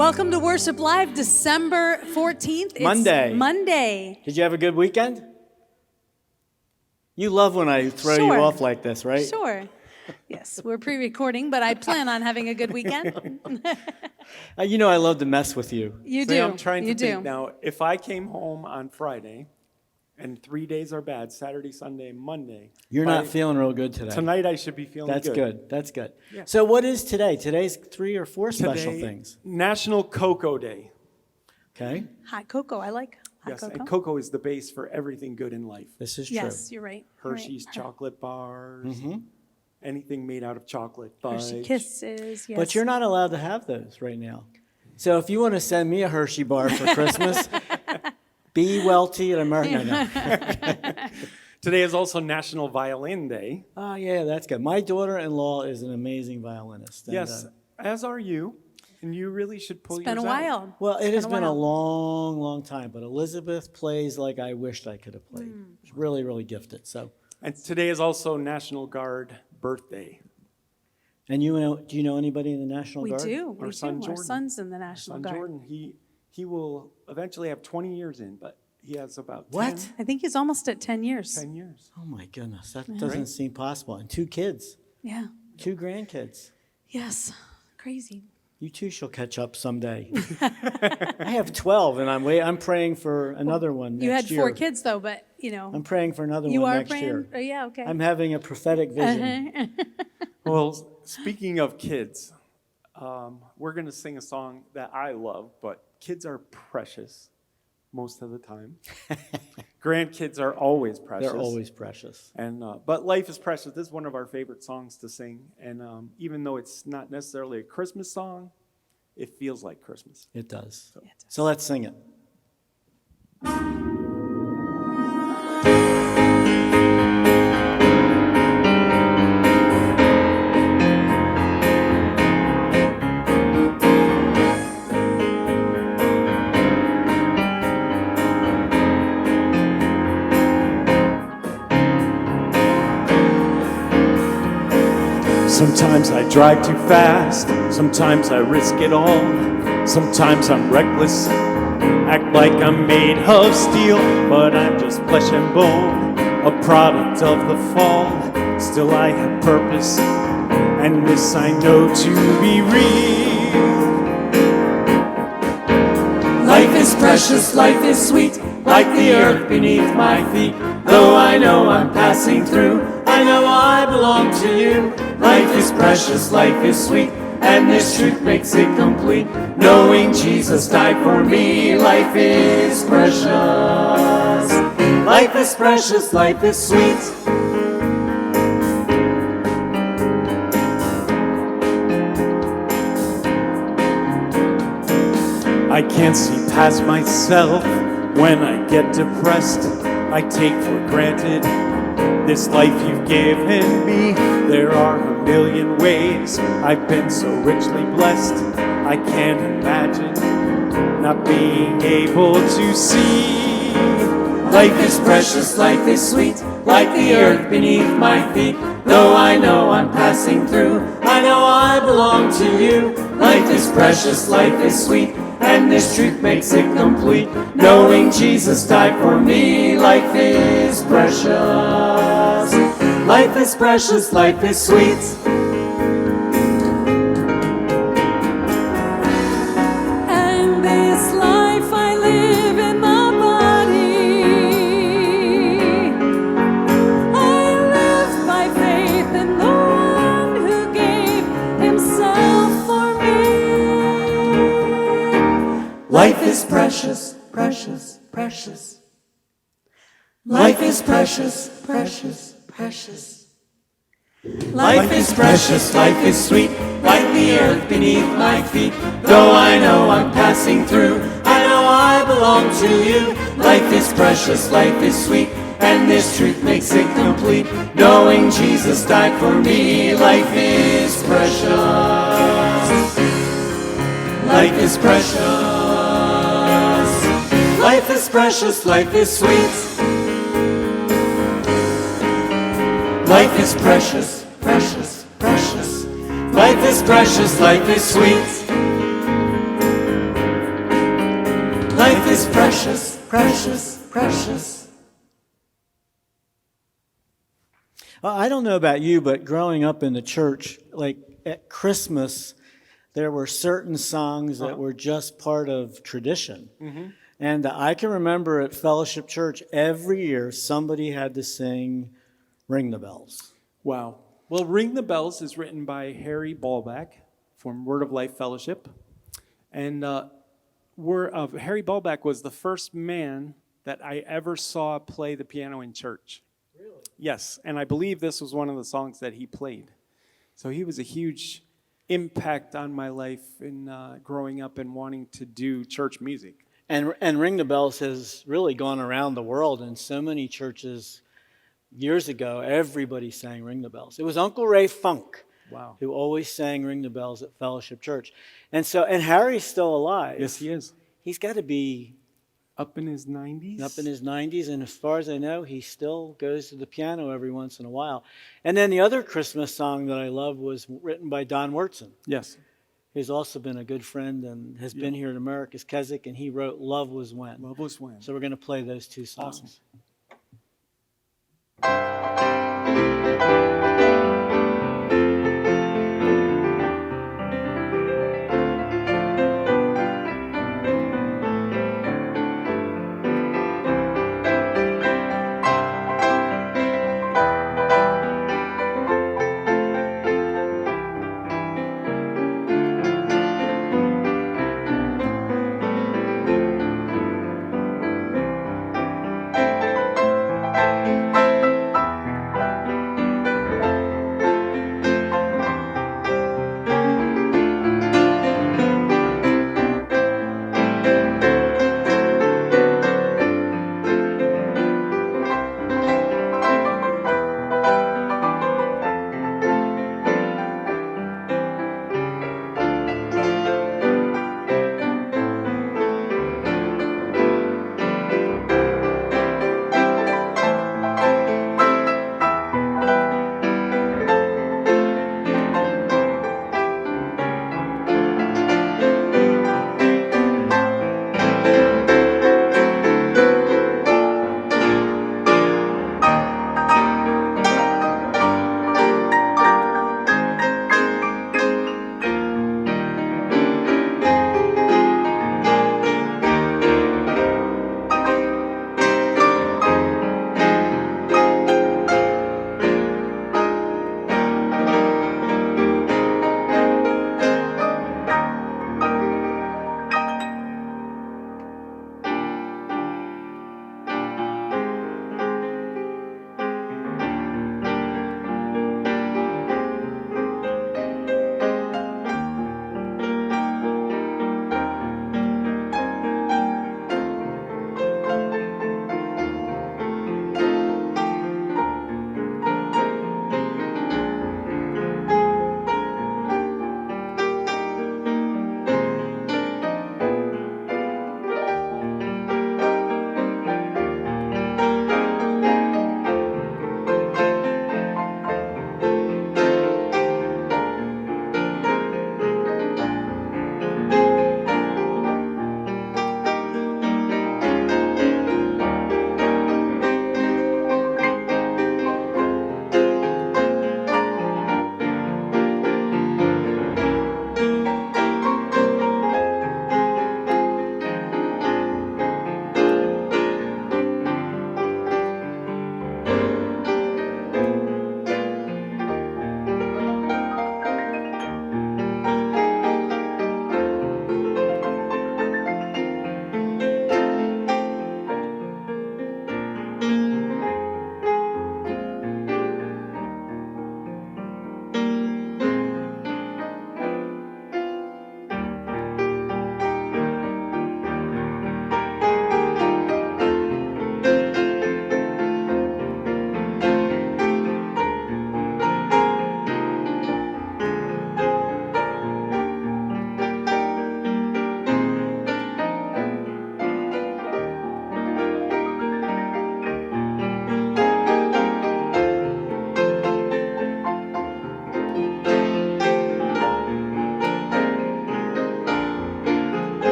Welcome to Worship Live, December 14th. It's Monday. Did you have a good weekend? You love when I throw you off like this, right? Sure. Yes, we're pre-recording, but I plan on having a good weekend. You know I love to mess with you. You do. I'm trying to think now, if I came home on Friday, and 3 days are bad, Saturday, Sunday, Monday. You're not feeling real good today. Tonight I should be feeling good. That's good. Yeah. So what is today? Today's 3 or 4 special things. National Cocoa Day. Okay. Hot cocoa, I like hot Yes, cocoa. and cocoa is the base for everything good in life. This is true. Yes, you're right. Hershey's chocolate bars, Mm-hmm. anything made out of chocolate, Hershey fudge. Kisses, yes. But you're not allowed to have those right now. So if you want to send me a Hershey bar for Christmas, be Welte at America. No. Today is also National Violin Day. Oh, yeah, that's good. My daughter-in-law is an amazing violinist. And, Yes, as are you. And you really should pull It's been a yours out. while. Well, it has been a while. long time, but Elizabeth plays like I wished I could have played. She's really, really gifted. So, And today is also National Guard birthday. and do you know anybody in the National We Guard? do. Our son Our Jordan. son's in the National Son Guard. Jordan, he will eventually have 20 years in, but he has about What? 10, I think he's almost at 10 years. 10 years. Oh my goodness, that doesn't seem possible. And 2 kids, Yeah. 2 grandkids. Yes. Crazy. You too shall catch up someday. I have 12, and I'm praying for another one next You had year. 4 kids, though, but, I'm praying for another you one are next praying? year. Oh, yeah, okay. I'm having a prophetic vision. Well, speaking of kids, we're going to sing a song that I love, but kids are precious most of the time. Grandkids are always precious. They're always precious. And but life is precious. This is one of our favorite songs to sing, and even though it's not necessarily a Christmas song, it feels like Christmas. It does. It does. So let's sing it. Sometimes I drive too fast, sometimes I risk it all, sometimes I'm reckless, act like I'm made of steel, but I'm just flesh and bone, a product of the fall. Still I have purpose, and this I know to be real. Life is precious, life is sweet, like the earth beneath my feet. Though I know I'm passing through, I know I belong to you. Life is precious, life is sweet, and this truth makes it complete. Knowing Jesus died for me, life is precious. Life is precious, life is sweet. I can't see past myself when I get depressed. I take for granted this life you've given me. There are a million ways I've been so richly blessed. I can't imagine not being able to see. Life is precious, life is sweet, like the earth beneath my feet. Though I know I'm passing through, I know I belong to you. Life is precious, life is sweet, and this truth makes it complete. Knowing Jesus died for me, life is precious. Life is precious, life is sweet. And this life I live in my body, I live by faith in the one who gave himself for me. Life is precious, precious, precious. Life is precious, precious, precious. Life is precious, life is sweet, like the earth beneath my feet. Though I know I'm passing through, I know I belong to you. Life is precious, life is sweet, and this truth makes it complete. Knowing Jesus died for me, life is precious. Life is precious. Life is precious, life is sweet. Life is precious, precious, precious. Life is precious, life is sweet. Life is precious, precious, precious. Well, I don't know about you, but growing up in the church, like at Christmas, there were certain songs that were just part of tradition. And I can remember at Fellowship Church, every year somebody had to sing Ring the Bells. Wow. Well, Ring the Bells is written by Harry Ballback from Word of Life Fellowship. And Harry Ballback was the first man that I ever saw play the piano in church. Really? Yes, and I believe this was one of the songs that he played. So he was a huge impact on my life in growing up and wanting to do church music. And Ring the Bells has really gone around the world in so many churches. Years ago, everybody sang Ring the Bells. It was Uncle Ray Funk who always sang Ring the Bells at Fellowship Church. And Harry's still alive. Yes, he is. He's got to be up in his 90s. Up in his 90s, and as far as I know, he still goes to the piano every once in a while. And then the other Christmas song that I love was written by Don Wurtzen. Yes. Who's also been a good friend and has been here at America's Keswick, and he wrote Love Was When. Love Was When. So we're going to play those two songs. Awesome.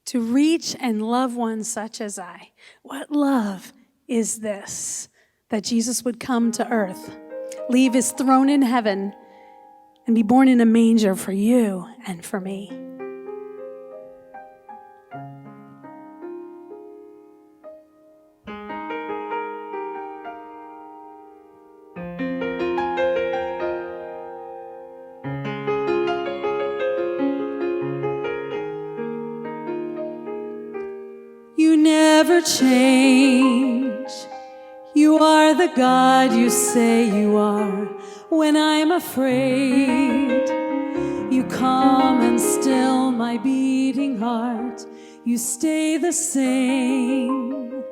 to reach and love one such as I. What love is this, that Jesus would come to earth, leave his throne in heaven, and be born in a manger for you and for me. You never change. You are the God you say you are. When I'm afraid, you calm and still my beating heart. You stay the same.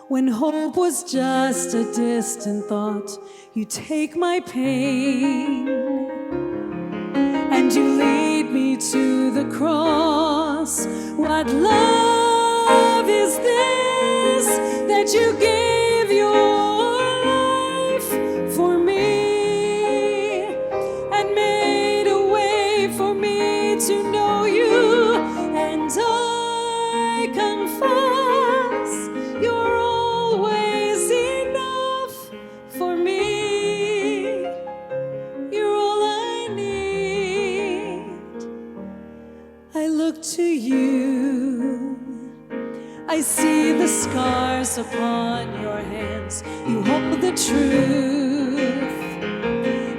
When hope was just a distant thought, you take my pain and you lead me to the cross. What love is this, that you gave your life for me and made a way for me to know you? And I confess you're always enough for me. You're all I need. I look to you. I see the scars upon your hands. You hold the truth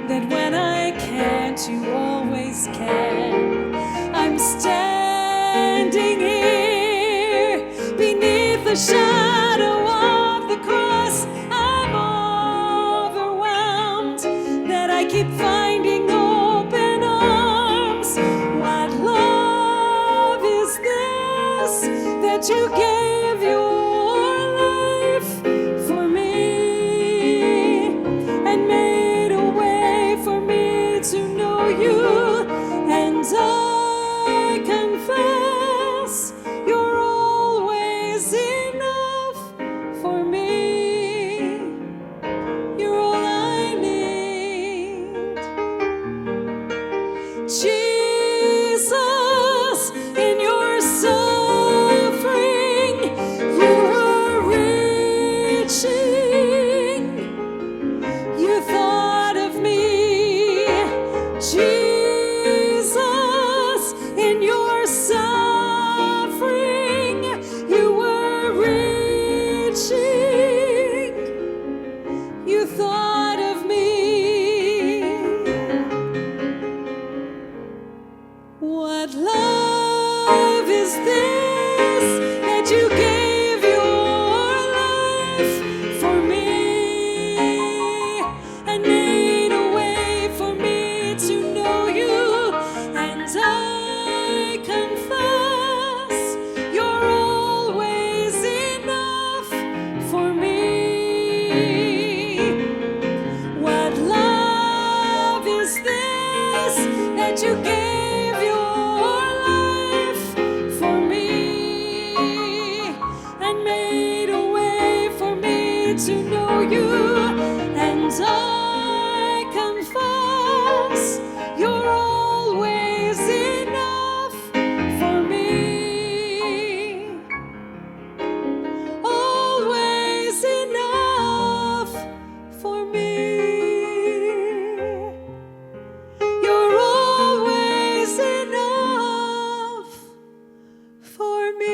that when I can't, you always can. I'm standing here beneath the shadow of the cross. I'm overwhelmed that I keep finding open arms. What love is this, that you gave your life for me and made a way for me to know you? And I confess you're always enough for me. You're all I need. Jesus, in your suffering, you were reaching. You thought of me. Jesus, in your suffering, you were reaching. You thought of me. What love is this, that you gave your life for me and made a way for me to know you? And I confess you're always enough for me. What love is this, that you gave your life for me and made a way for me to know you? And I confess you're always enough for me. Always enough for me. You're always enough for me.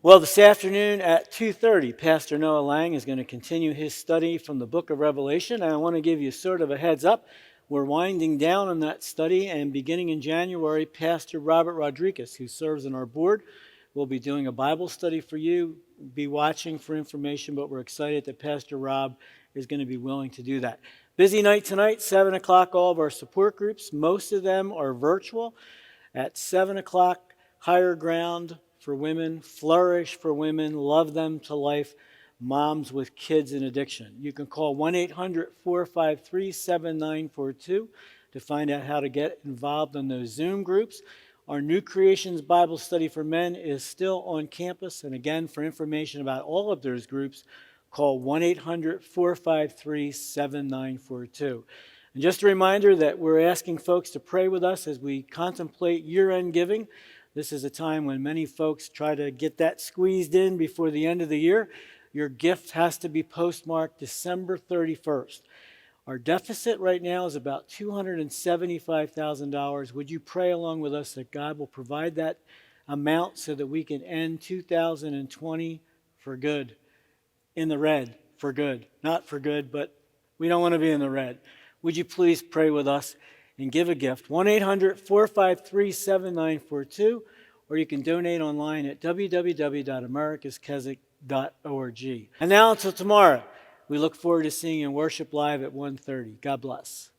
Well, this afternoon at 2:30, Pastor Noah Lang is going to continue his study from the book of Revelation. And I want to give you sort of a heads up. We're winding down on that study, and beginning in January, Pastor Robert Rodriguez, who serves on our board, will be doing a Bible study for you. Be watching for information, but we're excited that Pastor Rob is going to be willing to do that. Busy night tonight, 7 o'clock, all of our support groups. Most of them are virtual. At 7 o'clock, Higher Ground for Women, Flourish for Women, Love Them to Life, Moms with Kids in Addiction. You can call 1-800-453-7942 to find out how to get involved in those Zoom groups. Our New Creations Bible Study for Men is still on campus. And again, for information about all of those groups, call 1-800-453-7942. And just a reminder that we're asking folks to pray with us as we contemplate year-end giving. This is a time when many folks try to get that squeezed in before the end of the year. Your gift has to be postmarked December 31st. Our deficit right now is about $275,000. Would you pray along with us that God will provide that amount so that we can end 2020 for good? In the red, for good. Not for good, but we don't want to be in the red. Would you please pray with us and give a gift? 1-800-453-7942, or you can donate online at www.americaskeswick.org. And now until tomorrow, we look forward to seeing you in worship live at 1:30. God bless.